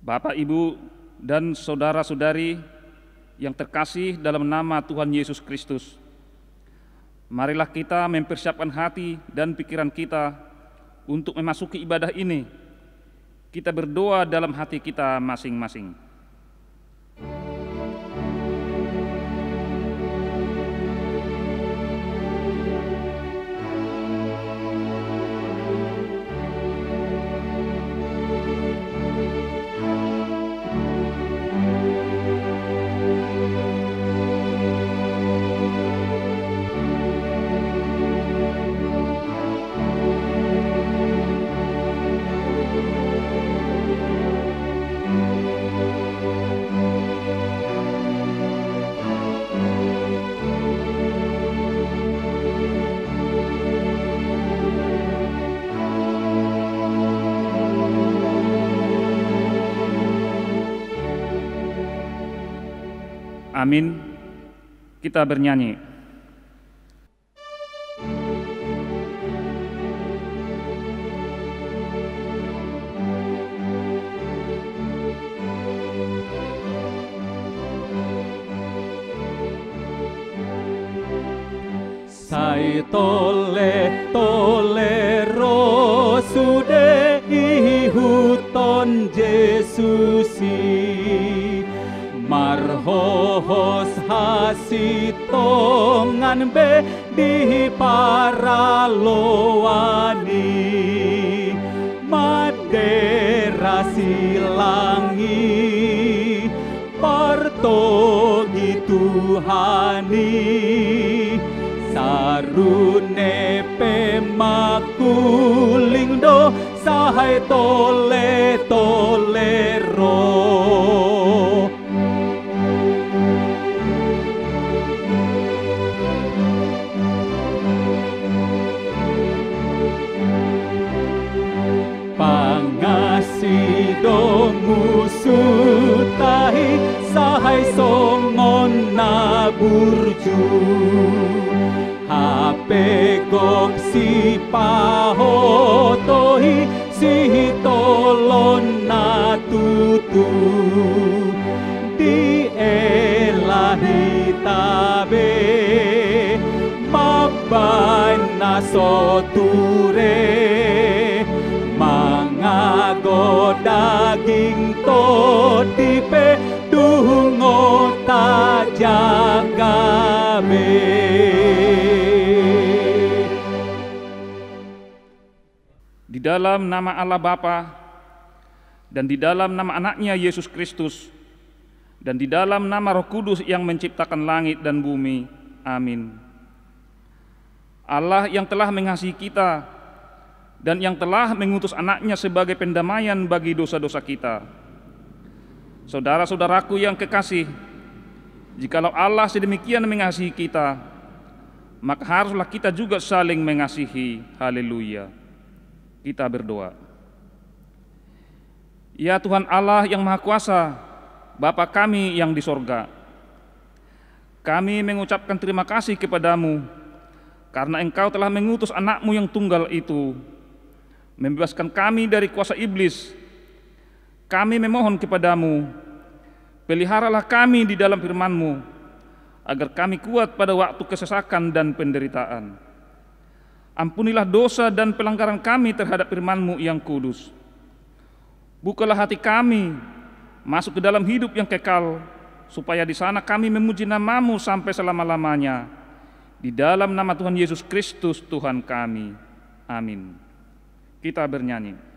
Bapak, Ibu, dan saudara-saudari yang terkasih dalam nama Tuhan Yesus Kristus, marilah kita mempersiapkan hati dan pikiran kita untuk memasuki ibadah ini. Kita berdoa dalam hati kita masing-masing. Amin. Kita bernyanyi. Sai tole rosude ihuton Jesusi marhohos hasitongan be di para loani madera silangi partogi Tuhani sarune pemakuling do sahai tole ro do musutai sahai songon na burju hape gok si pahotohi si tolon na tutu di elahi tabe mabana soture mangago daging todipe dungo tajagabe. Di dalam nama Allah Bapa dan di dalam nama anaknya Yesus Kristus dan di dalam nama Roh Kudus yang menciptakan langit dan bumi. Amin. Allah yang telah mengasihi kita dan yang telah mengutus anaknya sebagai pendamaian bagi dosa-dosa kita. Saudara-saudaraku yang kekasih, jikalau Allah sedemikian mengasihi kita, maka haruslah kita juga saling mengasihi. Haleluya. Kita berdoa. Ya Tuhan Allah yang Maha Kuasa, Bapa kami yang di sorga, kami mengucapkan terima kasih kepadamu karena Engkau telah mengutus anakmu yang tunggal itu, membebaskan kami dari kuasa iblis. Kami memohon kepadamu, peliharalah kami di dalam firman-Mu, agar kami kuat pada waktu kesesakan dan penderitaan. Ampunilah dosa dan pelanggaran kami terhadap firman-Mu yang kudus. Bukalah hati kami masuk ke dalam hidup yang kekal, supaya di sana kami memuji nama-Mu sampai selama-lamanya. Di dalam nama Tuhan Yesus Kristus Tuhan kami. Amin. Kita bernyanyi.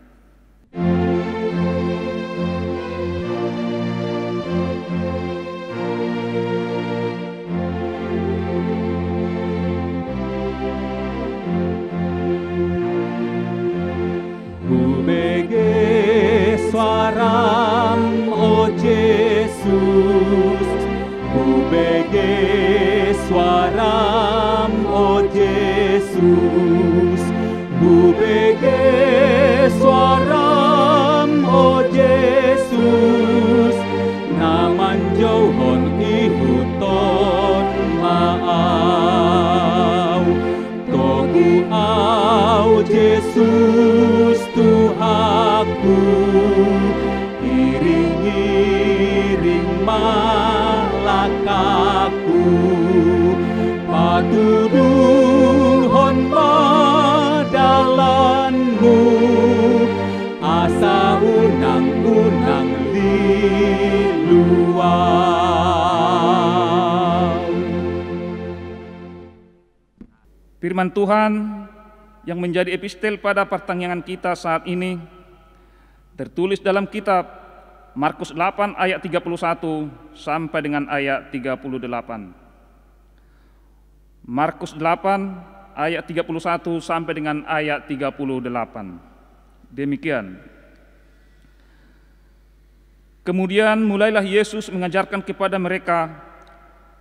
Bubege suaram o Jesus, bubege suaram o Jesus, bubege suaram o Jesus, naman jauhon ihuton maaw, togu au Jesus Tuhaku, iri patuduhon madalanmu, asa unang-unang liluang. Firman Tuhan yang menjadi epistel pada pertanyaan kita saat ini tertulis dalam kitab Markus 8 ayat 31 sampai dengan ayat 38. Markus 8 ayat 31 sampai dengan ayat 38. Demikian. Kemudian mulailah Yesus mengajarkan kepada mereka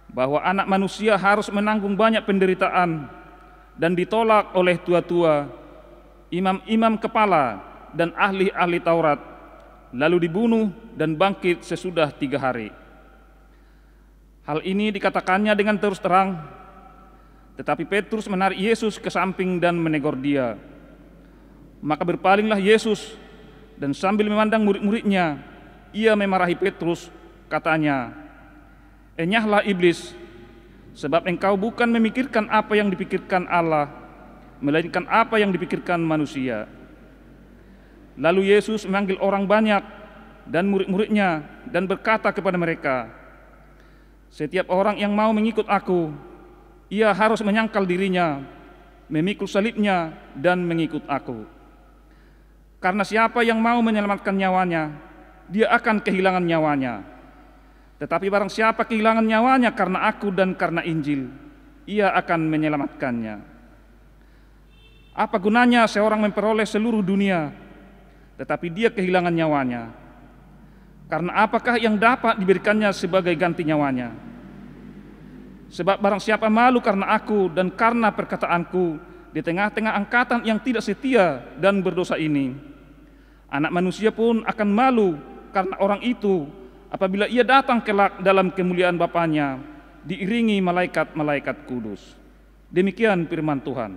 bahwa anak manusia harus menanggung banyak penderitaan dan ditolak oleh tua-tua, imam-imam kepala, dan ahli-ahli Taurat, lalu dibunuh dan bangkit sesudah 3 hari. Hal ini dikatakannya dengan terus terang, tetapi Petrus menarik Yesus ke samping dan menegur dia. Maka berpalinglah Yesus, dan sambil memandang murid-muridnya, ia memarahi Petrus, katanya, "Enyahlah iblis, sebab engkau bukan memikirkan apa yang dipikirkan Allah, melainkan apa yang dipikirkan manusia." Lalu Yesus memanggil orang banyak dan murid-muridnya dan berkata kepada mereka, "Setiap orang yang mau mengikut aku, ia harus menyangkal dirinya, memikul salibnya dan mengikut aku. Karena siapa yang mau menyelamatkan nyawanya, dia akan kehilangan nyawanya. Tetapi barang siapa kehilangan nyawanya karena aku dan karena Injil, ia akan menyelamatkannya. Apa gunanya seorang memperoleh seluruh dunia, tetapi dia kehilangan nyawanya? Karena apakah yang dapat diberikannya sebagai ganti nyawanya? Sebab barang siapa malu karena aku dan karena perkataanku di tengah-tengah angkatan yang tidak setia dan berdosa ini, Anak Manusia pun akan malu karena orang itu apabila ia datang kelak dalam kemuliaan Bapanya, diiringi malaikat-malaikat kudus." Demikian firman Tuhan.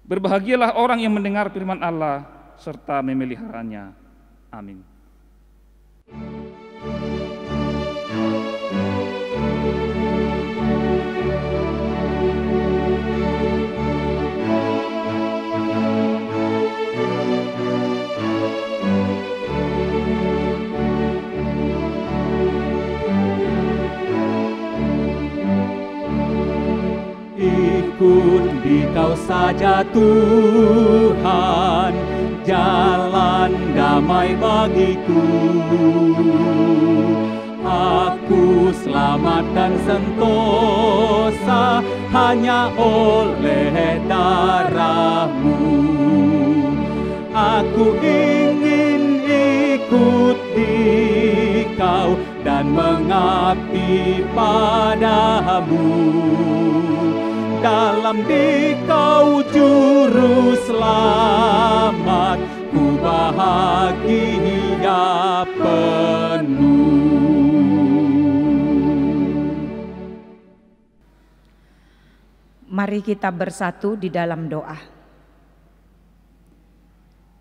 Berbahagialah orang yang mendengar firman Allah serta memeliharanya. Amin. Ikut di Kau saja Tuhan, jalan damai bagiku. Aku selamat dan sentosa hanya oleh darah-Mu. Aku ingin ikut di Kau dan mengabdi padamu. Dalam di Kau juru selamat, ku bahagia penuh. Mari kita bersatu di dalam doa.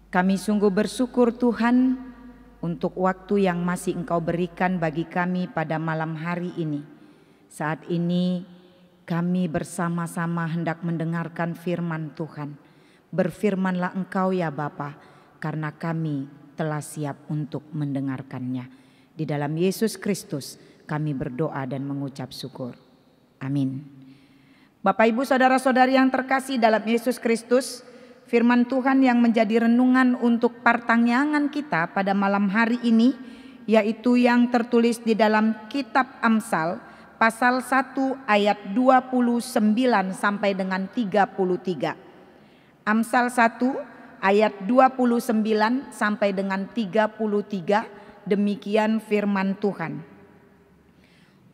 Kami sungguh bersyukur Tuhan untuk waktu yang masih Engkau berikan bagi kami pada malam hari ini. Saat ini kami bersama-sama hendak mendengarkan firman Tuhan. Berfirmanlah Engkau ya Bapa, karena kami telah siap untuk mendengarkannya. Di dalam Yesus Kristus kami berdoa dan mengucap syukur. Amin. Bapak Ibu Saudara-saudari yang terkasih dalam Yesus Kristus, firman Tuhan yang menjadi renungan untuk pertanyaan kita pada malam hari ini, yaitu yang tertulis di dalam kitab Amsal pasal 1 ayat 29 sampai dengan 33. Amsal 1 ayat 29 sampai dengan 33, demikian firman Tuhan.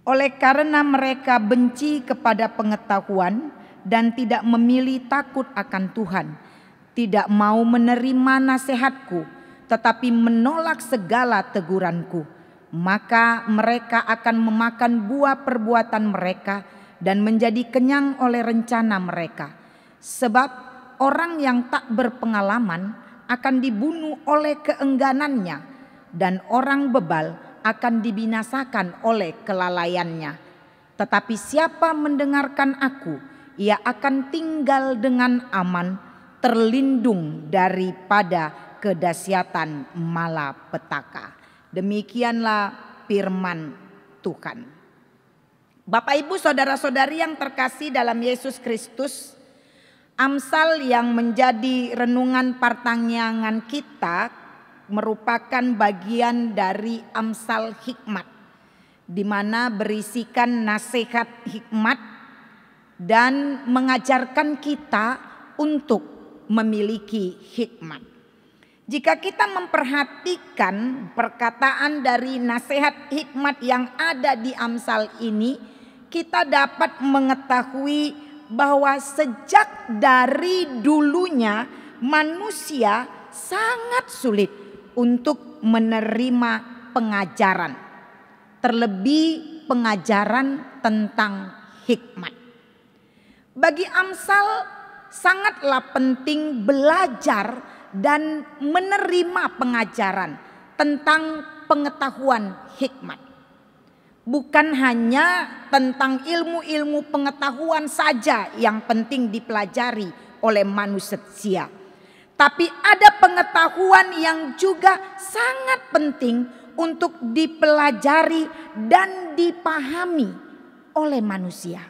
Oleh karena mereka benci kepada pengetahuan dan tidak memilih takut akan Tuhan, tidak mau menerima nasihatku, tetapi menolak segala teguranku, maka mereka akan memakan buah perbuatan mereka dan menjadi kenyang oleh rencana mereka. Sebab orang yang tak berpengalaman akan dibunuh oleh keengganannya, dan orang bebal akan dibinasakan oleh kelalaiannya. Tetapi siapa mendengarkan aku, ia akan tinggal dengan aman, terlindung daripada kedahsyatan malapetaka. Demikianlah firman Tuhan. Bapak, Ibu, saudara-saudari yang terkasih dalam Yesus Kristus, Amsal yang menjadi renungan pertanyaan kita merupakan bagian dari Amsal hikmat, di mana berisikan nasihat hikmat dan mengajarkan kita untuk memiliki hikmat. Jika kita memperhatikan perkataan dari nasihat hikmat yang ada di Amsal ini, kita dapat mengetahui bahwa sejak dari dulunya manusia sangat sulit untuk menerima pengajaran, terlebih pengajaran tentang hikmat. Bagi Amsal sangatlah penting belajar dan menerima pengajaran tentang pengetahuan hikmat. Bukan hanya tentang ilmu-ilmu pengetahuan saja yang penting dipelajari oleh manusia, tapi ada pengetahuan yang juga sangat penting untuk dipelajari dan dipahami oleh manusia,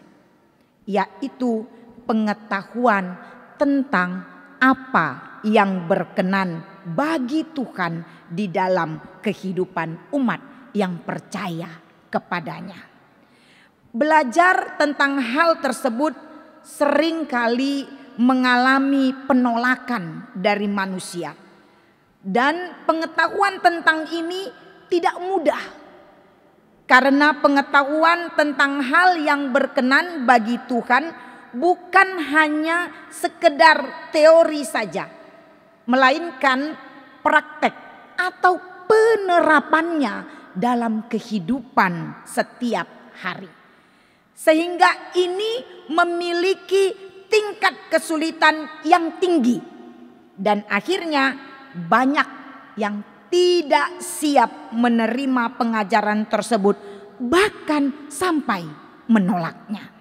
yaitu pengetahuan tentang apa yang berkenan bagi Tuhan di dalam kehidupan umat yang percaya kepadanya. Belajar tentang hal tersebut seringkali mengalami penolakan dari manusia, dan pengetahuan tentang ini tidak mudah, karena pengetahuan tentang hal yang berkenan bagi Tuhan bukan hanya sekedar teori saja, melainkan praktek atau penerapannya dalam kehidupan setiap hari. Sehingga ini memiliki tingkat kesulitan yang tinggi, dan akhirnya banyak yang tidak siap menerima pengajaran tersebut, bahkan sampai menolaknya.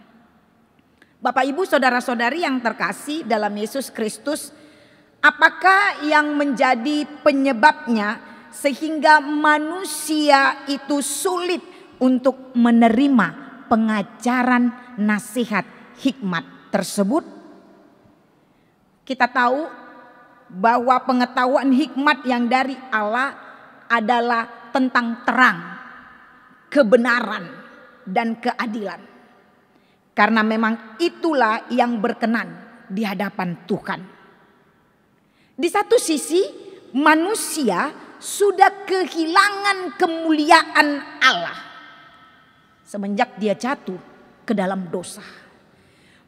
Bapak, Ibu, saudara-saudari yang terkasih dalam Yesus Kristus, apakah yang menjadi penyebabnya sehingga manusia itu sulit untuk menerima pengajaran nasihat hikmat tersebut? Kita tahu bahwa pengetahuan hikmat yang dari Allah adalah tentang terang, kebenaran, dan keadilan. Karena memang itulah yang berkenan di hadapan Tuhan. Di satu sisi manusia sudah kehilangan kemuliaan Allah semenjak dia jatuh ke dalam dosa.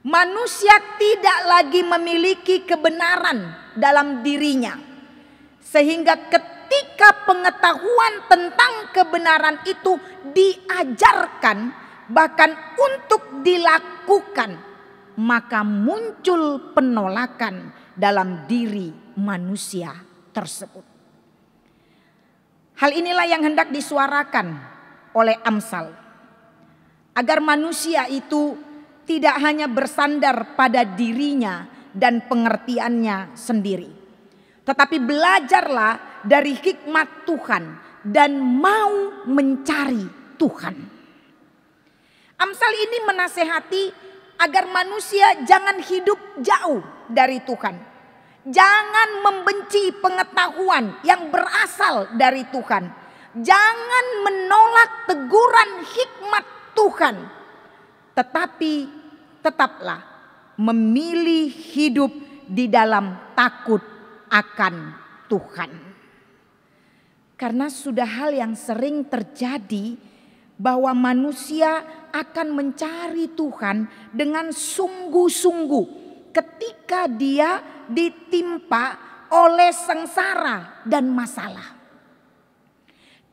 Manusia tidak lagi memiliki kebenaran dalam dirinya, sehingga ketika pengetahuan tentang kebenaran itu diajarkan, bahkan untuk dilakukan, maka muncul penolakan dalam diri manusia tersebut. Hal inilah yang hendak disuarakan oleh Amsal, agar manusia itu tidak hanya bersandar pada dirinya dan pengertiannya sendiri, tetapi belajarlah dari hikmat Tuhan dan mau mencari Tuhan. Amsal ini menasehati agar manusia jangan hidup jauh dari Tuhan. Jangan membenci pengetahuan yang berasal dari Tuhan. Jangan menolak teguran hikmat Tuhan. Tetapi tetaplah memilih hidup di dalam takut akan Tuhan. Karena sudah hal yang sering terjadi bahwa manusia akan mencari Tuhan dengan sungguh-sungguh ketika dia ditimpa oleh sengsara dan masalah.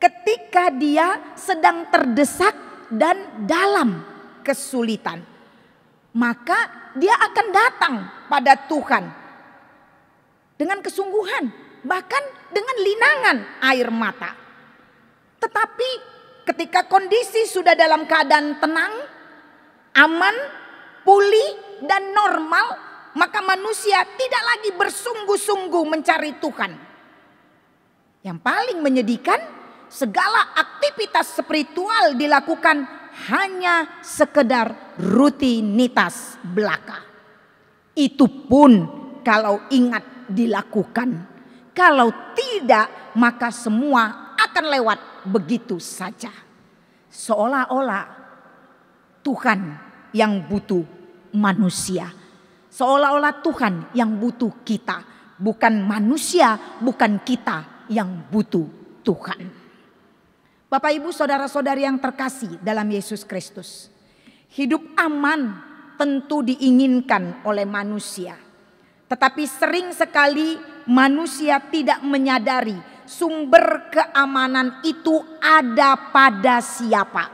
Ketika dia sedang terdesak dan dalam kesulitan, maka dia akan datang pada Tuhan dengan kesungguhan, bahkan dengan linangan air mata. Tetapi ketika kondisi sudah dalam keadaan tenang, aman, pulih, dan normal, maka manusia tidak lagi bersungguh-sungguh mencari Tuhan. Yang paling menyedihkan, segala aktivitas spiritual dilakukan hanya sekedar rutinitas belaka. Itu pun kalau ingat dilakukan. Kalau tidak, maka semua akan lewat begitu saja. Seolah-olah Tuhan yang butuh manusia. Seolah-olah Tuhan yang butuh kita. Bukan manusia, bukan kita yang butuh Tuhan. Bapak, Ibu, saudara-saudari yang terkasih dalam Yesus Kristus. Hidup aman tentu diinginkan oleh manusia. Tetapi sering sekali manusia tidak menyadari sumber keamanan itu ada pada siapa.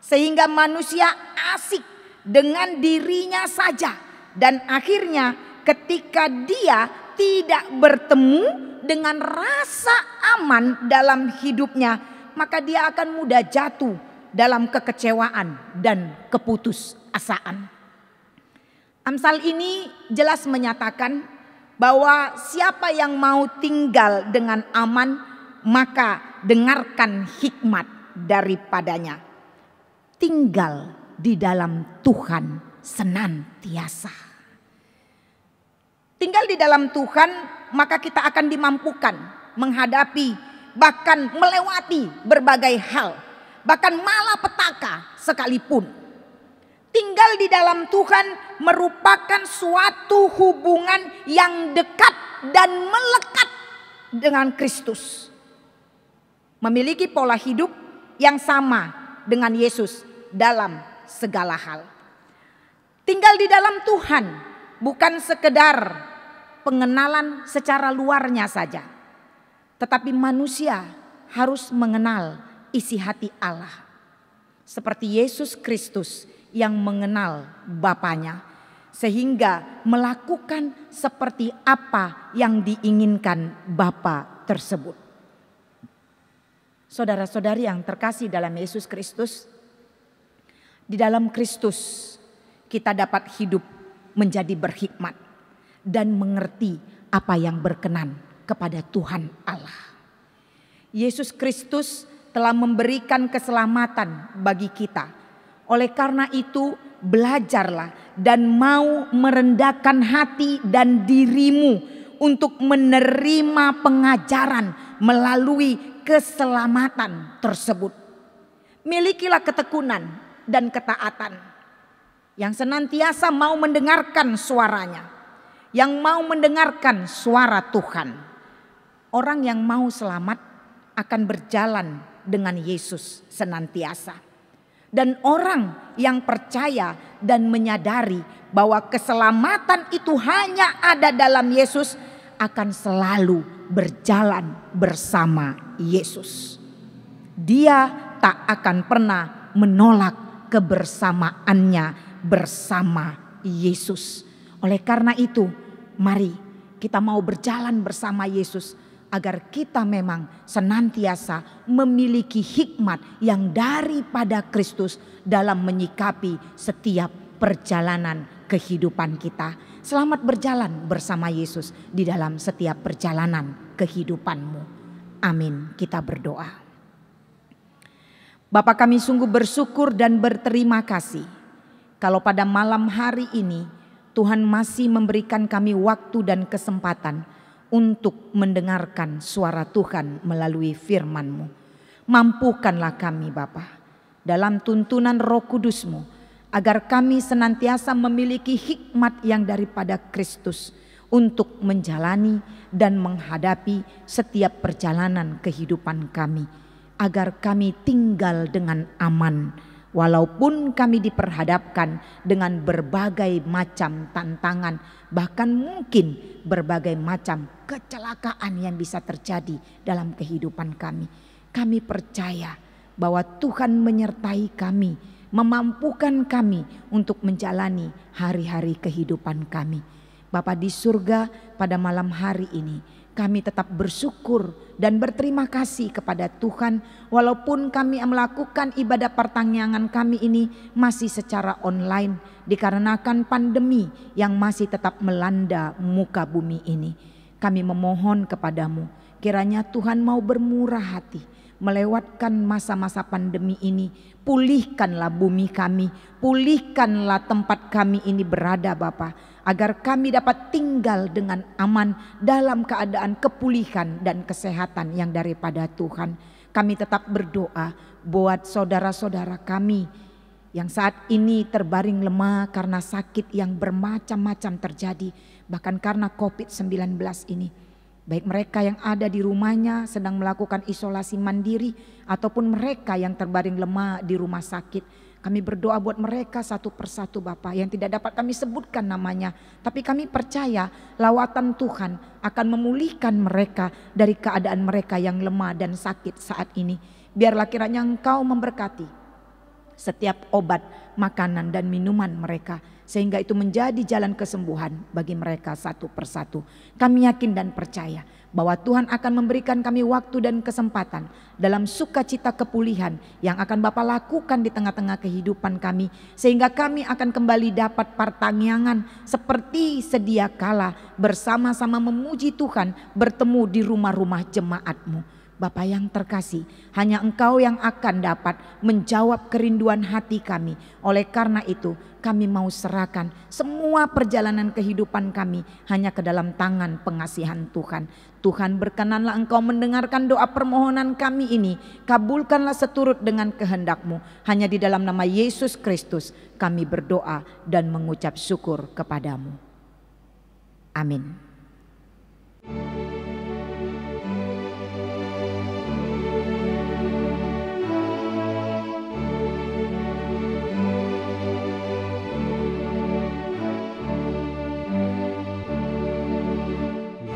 Sehingga manusia asik dengan dirinya saja. Dan akhirnya ketika dia tidak bertemu dengan rasa aman dalam hidupnya, maka dia akan mudah jatuh dalam kekecewaan dan keputusasaan. Amsal ini jelas menyatakan bahwa siapa yang mau tinggal dengan aman, maka dengarkan hikmat daripadanya. Tinggal di dalam Tuhan senantiasa. Tinggal di dalam Tuhan, maka kita akan dimampukan menghadapi, bahkan melewati berbagai hal, bahkan malapetaka sekalipun. Tinggal di dalam Tuhan merupakan suatu hubungan yang dekat dan melekat dengan Kristus. Memiliki pola hidup yang sama dengan Yesus dalam segala hal. Tinggal di dalam Tuhan bukan sekedar pengenalan secara luarnya saja. Tetapi manusia harus mengenal isi hati Allah. Seperti Yesus Kristus yang mengenal Bapanya, sehingga melakukan seperti apa yang diinginkan Bapa tersebut. Saudara-saudari yang terkasih dalam Yesus Kristus, di dalam Kristus kita dapat hidup menjadi berhikmat dan mengerti apa yang berkenan kepada Tuhan Allah. Yesus Kristus telah memberikan keselamatan bagi kita. Oleh karena itu, belajarlah dan mau merendahkan hati dan dirimu untuk menerima pengajaran melalui keselamatan tersebut. Milikilah ketekunan dan ketaatan yang senantiasa mau mendengarkan suaranya, yang mau mendengarkan suara Tuhan. Orang yang mau selamat akan berjalan dengan Yesus senantiasa. Dan orang yang percaya dan menyadari bahwa keselamatan itu hanya ada dalam Yesus akan selalu berjalan bersama Yesus. Dia tak akan pernah menolak kebersamaannya bersama Yesus. Oleh karena itu, mari kita mau berjalan bersama Yesus agar kita memang senantiasa memiliki hikmat yang daripada Kristus dalam menyikapi setiap perjalanan kehidupan kita. Selamat berjalan bersama Yesus di dalam setiap perjalanan kehidupanmu. Amin. Kita berdoa. Bapa, kami sungguh bersyukur dan berterima kasih kalau pada malam hari ini Tuhan masih memberikan kami waktu dan kesempatan untuk mendengarkan suara Tuhan melalui firman-Mu. Mampukanlah kami Bapa dalam tuntunan Roh Kudus-Mu agar kami senantiasa memiliki hikmat yang daripada Kristus untuk menjalani dan menghadapi setiap perjalanan kehidupan kami, agar kami tinggal dengan aman walaupun kami diperhadapkan dengan berbagai macam tantangan, bahkan mungkin berbagai macam kecelakaan yang bisa terjadi dalam kehidupan kami. Kami percaya bahwa Tuhan menyertai kami, memampukan kami untuk menjalani hari-hari kehidupan kami. Bapa di surga, pada malam hari ini Kami tetap bersyukur dan berterima kasih kepada Tuhan, walaupun kami melakukan ibadah pertangyangan kami ini masih secara online dikarenakan pandemi yang masih tetap melanda muka bumi ini. Kami memohon kepadamu, kiranya Tuhan mau bermurah hati melewatkan masa-masa pandemi ini. Pulihkanlah bumi kami, pulihkanlah tempat kami ini berada Bapa, agar kami dapat tinggal dengan aman dalam keadaan kepulihan dan kesehatan yang daripada Tuhan. Kami tetap berdoa buat saudara-saudara kami yang saat ini terbaring lemah karena sakit yang bermacam-macam terjadi, bahkan karena COVID-19 ini. Baik mereka yang ada di rumahnya sedang melakukan isolasi mandiri ataupun mereka yang terbaring lemah di rumah sakit. Kami berdoa buat mereka satu persatu Bapa, yang tidak dapat kami sebutkan namanya. Tapi kami percaya lawatan Tuhan akan memulihkan mereka dari keadaan mereka yang lemah dan sakit saat ini. Biarlah kiranya Engkau memberkati setiap obat, makanan dan minuman mereka, sehingga itu menjadi jalan kesembuhan bagi mereka satu persatu. Kami yakin dan percaya bahwa Tuhan akan memberikan kami waktu dan kesempatan dalam sukacita kepulihan yang akan Bapa lakukan di tengah-tengah kehidupan kami, sehingga kami akan kembali dapat pertangyangan seperti sedia kala bersama-sama memuji Tuhan, bertemu di rumah-rumah jemaat-Mu. Bapa yang terkasih, hanya Engkau yang akan dapat menjawab kerinduan hati kami. Oleh karena itu kami mau serahkan semua perjalanan kehidupan kami hanya ke dalam tangan pengasihan Tuhan. Tuhan, berkenanlah Engkau mendengarkan doa permohonan kami ini. Kabulkanlah seturut dengan kehendak-Mu. Hanya di dalam nama Yesus Kristus kami berdoa dan mengucap syukur kepadamu. Amin.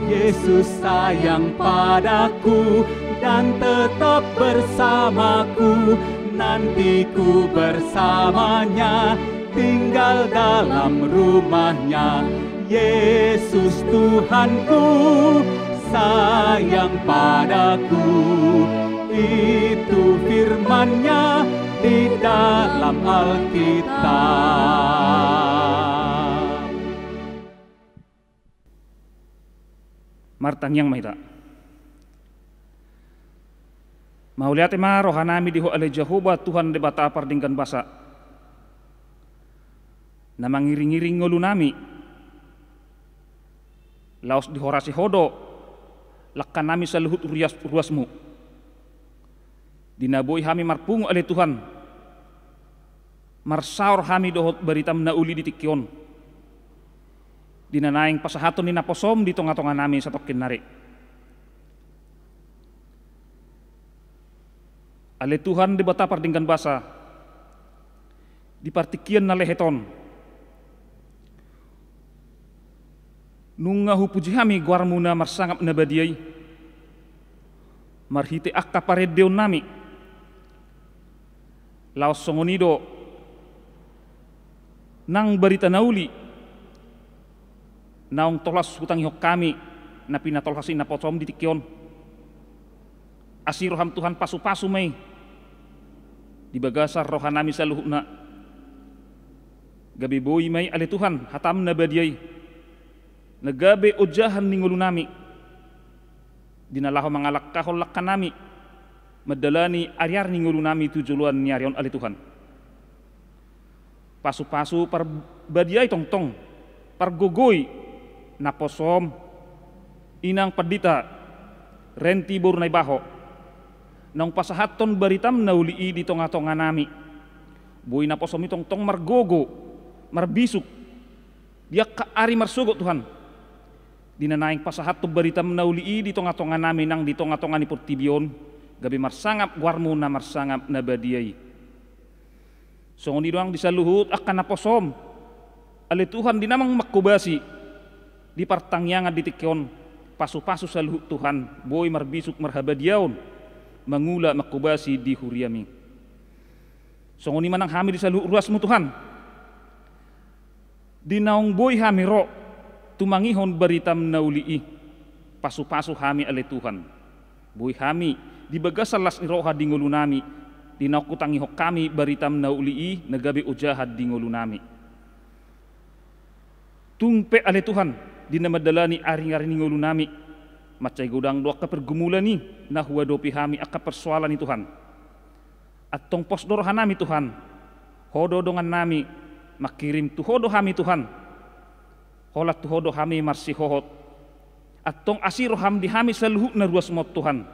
Yesus sayang padaku dan tetap bersamaku. Nanti ku bersamanya, tinggal dalam rumahnya. Yesus Tuhanku sayang padaku. Itu firman-Nya di dalam Alkitab. Martang yang mahita. Mauliat ema rohanami diho ale Jehovah Tuhan de bata pardingkan basa. Na mangiring-iring ngolunami. Laos dihorasi hodo. Lakkanami sa luhut ruasmu. Dinaboy hami marpungo ale Tuhan. Marsaur hami dohot baritam na uli di tikyon. Dinanaing pasahaton ni naposom di tonga-tonga namin sa tokin nari. Ale Tuhan di bata pardinggan basa, di partikian na leheton. Nunga hupuji hami guar muna marsangap na badiyay. Marhite akka paredeon nami. Laos songonido nang barita nauli. Naong tolas hutang ihok kami na pinatolhasin na potsom di tikyon. Asiroham Tuhan pasu-pasu may. Di bagasar rohanami sa luhut na. Gabi boy may ale Tuhan hatam na badiyay. Nagabe ojahan ni ngulunami. Dinalaho mga lakkahol lakkan nami. Madalani aryar ni ngulunami tujuluan ni aryon ale Tuhan. Pasu-pasu par badiyay tong-tong. Pargogoy naposom inang padita renti borunay baho nang pasahaton baritam naulii di tonga-tonga nami buhay naposom itong tong margogo marbisuk dia kaari marsugo Tuhan dinanaing pasahaton baritam naulii di tonga-tonga nami nang di tonga-tonga ni Portibion gabi marsangap warmo na marsangap na badiyay songon doang di saluhut akan naposom ale Tuhan dinamang makubasi di partangyangan di tikyon pasu-pasu sa luhut Tuhan boy marbisuk marhabadyaon mangula makubasi di huriami songoni manang hami di sa luhut ruasmu Tuhan di naong boy hamiro tumangihon baritam naulii pasu-pasu hami ale Tuhan. Bui hami dibagasalas ni roha di ngulu nami, dinakutangi hok kami baritam naulii nagabe ujahat di ngulu nami. Tungpe ale Tuhan dinamadalani aring-aring ni ngulu nami, macay gudang doa ka pergumulan ni nahua dopi hami aka persoalan ni Tuhan. At tong posdorohan nami Tuhan, hodo dongan nami makirim tu hodo hami Tuhan, holat tu hodo hami marsi hohot, at tong asiro ham di hami saluhuk na ruas mot Tuhan.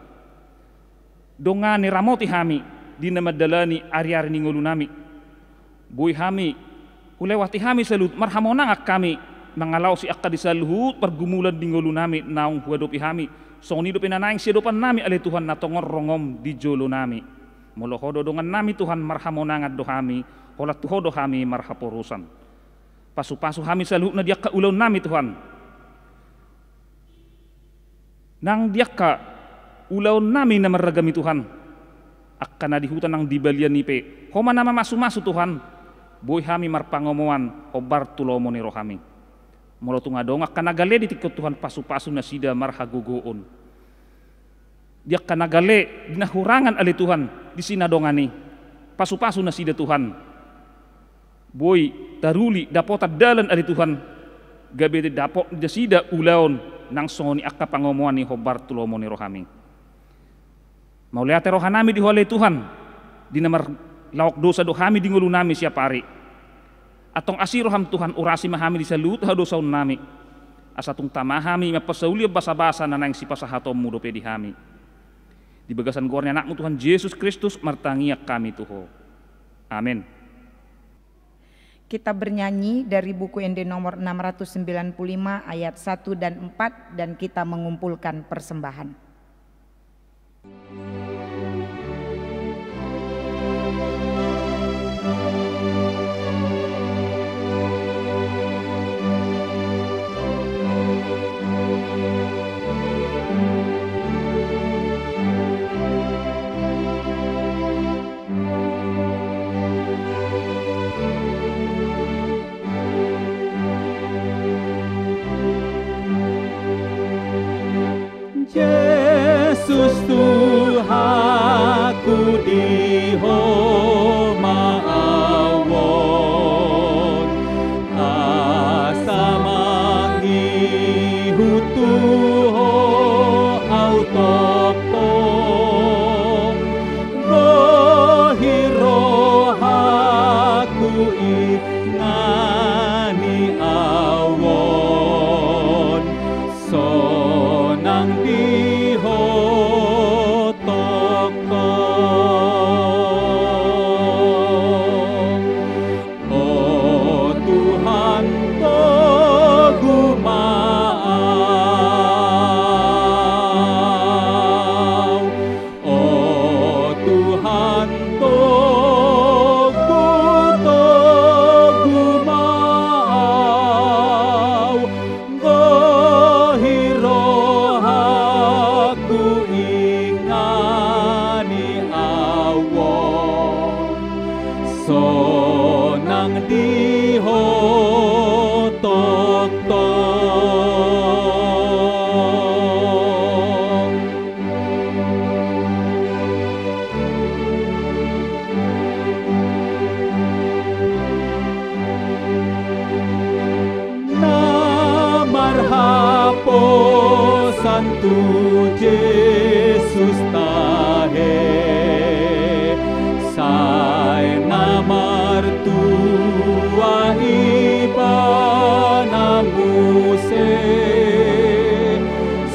Dongani ramoti hami dinamadalani ari-ari ni ngulu nami. Bui hami hulewati hami salut marhamonangak kami nangalau si akka di saluhut pergumulan di ngulu nami naung huadopi hami. Song nido pinanaing sidopan nami ale Tuhan na tongor rongom di jolo nami. Molo hodo dongan nami Tuhan marhamonangat do hami, holat tu hodo hami marhaporusan. Pasu-pasu hami saluhut na diak ka ulaw nami Tuhan. Nang diak ka ulaw nami na maragami Tuhan. Akka na di hutan ng dibalian nipe. Homa nama masu-masu Tuhan. Boy hami marpangomuan hobar tulomo ni rohami. Molo tunga dong akka nagale di tikot Tuhan pasu-pasu na sida marhagugoon. Diak ka nagale dinahurangan ali Tuhan di sinadongani. Pasu-pasu na sida Tuhan. Boy taruli dapota dalan ali Tuhan. Gabi dapot di sida ulaon nang songoni akka pangomuan ni hobar tulomo ni rohami. Mauliate rohanami di hole Tuhan. Dinamar lawak dosa do hami di ngulu nami siapa hari. Atong asiro ham Tuhan urasi mahami di salut ha dosa nami. Asatung tamahami mapasauli basa-basa na nang sipasahatom mudo pe di hami. Di bagasan gornya anakmu Tuhan Yesus Kristus martangiak kami Tuho. Amin. Kita bernyanyi dari buku ND nomor 695 ayat 1 dan 4 dan kita mengumpulkan persembahan. Yesus Tuhanku di homa awon, asa mangi hutuho autopong, rohirohaku ingani awon, sonang sonang dihotok-tok. Namarhapo Santu Jesus tahe martua iba namuse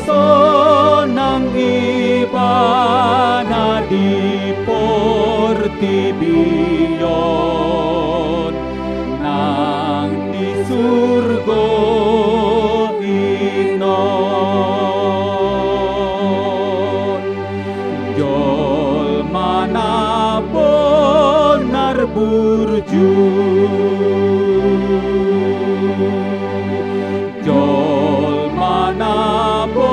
sonang iba na di portibion nang di surgo inon jol manapon burju jol manapun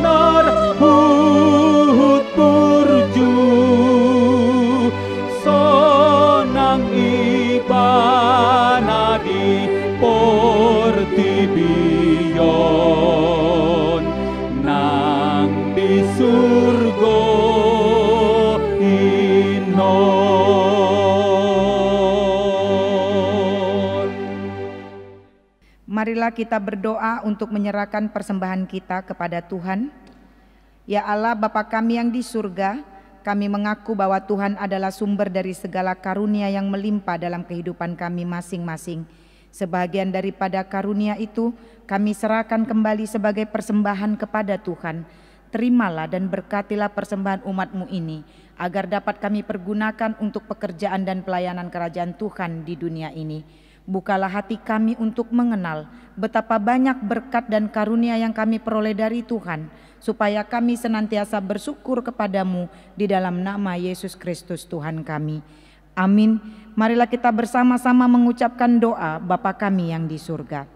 narhut burju sonang ibana di portibion marilah kita berdoa untuk menyerahkan persembahan kita kepada Tuhan. Ya Allah, Bapa kami yang di surga, kami mengaku bahwa Tuhan adalah sumber dari segala karunia yang melimpah dalam kehidupan kami masing-masing. Sebagian daripada karunia itu kami serahkan kembali sebagai persembahan kepada Tuhan. Terimalah dan berkatilah persembahan umat-Mu ini, agar dapat kami pergunakan untuk pekerjaan dan pelayanan kerajaan Tuhan di dunia ini. Bukalah hati kami untuk mengenal betapa banyak berkat dan karunia yang kami peroleh dari Tuhan, supaya kami senantiasa bersyukur kepadamu di dalam nama Yesus Kristus Tuhan kami. Amin. Marilah kita bersama-sama mengucapkan doa Bapa kami yang di surga.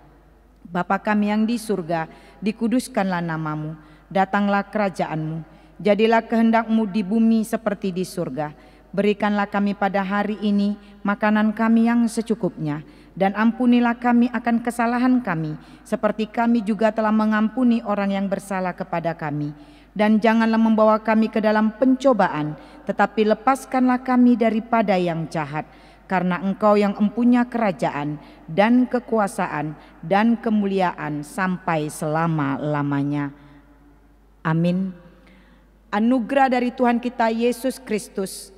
Bapa kami yang di surga, dikuduskanlah namamu, datanglah kerajaanmu, jadilah kehendak-Mu di bumi seperti di surga. Berikanlah kami pada hari ini makanan kami yang secukupnya, dan ampunilah kami akan kesalahan kami, seperti kami juga telah mengampuni orang yang bersalah kepada kami. Dan janganlah membawa kami ke dalam pencobaan, tetapi lepaskanlah kami daripada yang jahat. Karena Engkau yang empunya kerajaan dan kekuasaan dan kemuliaan sampai selama-lamanya. Amin. Anugerah dari Tuhan kita Yesus Kristus,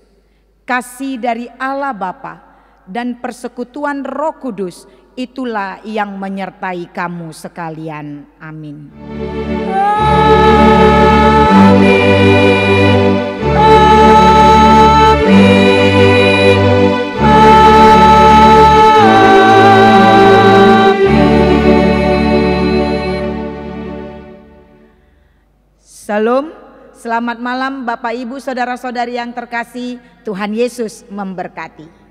kasih dari Allah Bapa, dan persekutuan Roh Kudus, itulah yang menyertai kamu sekalian. Amin. Salam, selamat malam Bapak Ibu Saudara-saudari yang terkasih, Tuhan Yesus memberkati.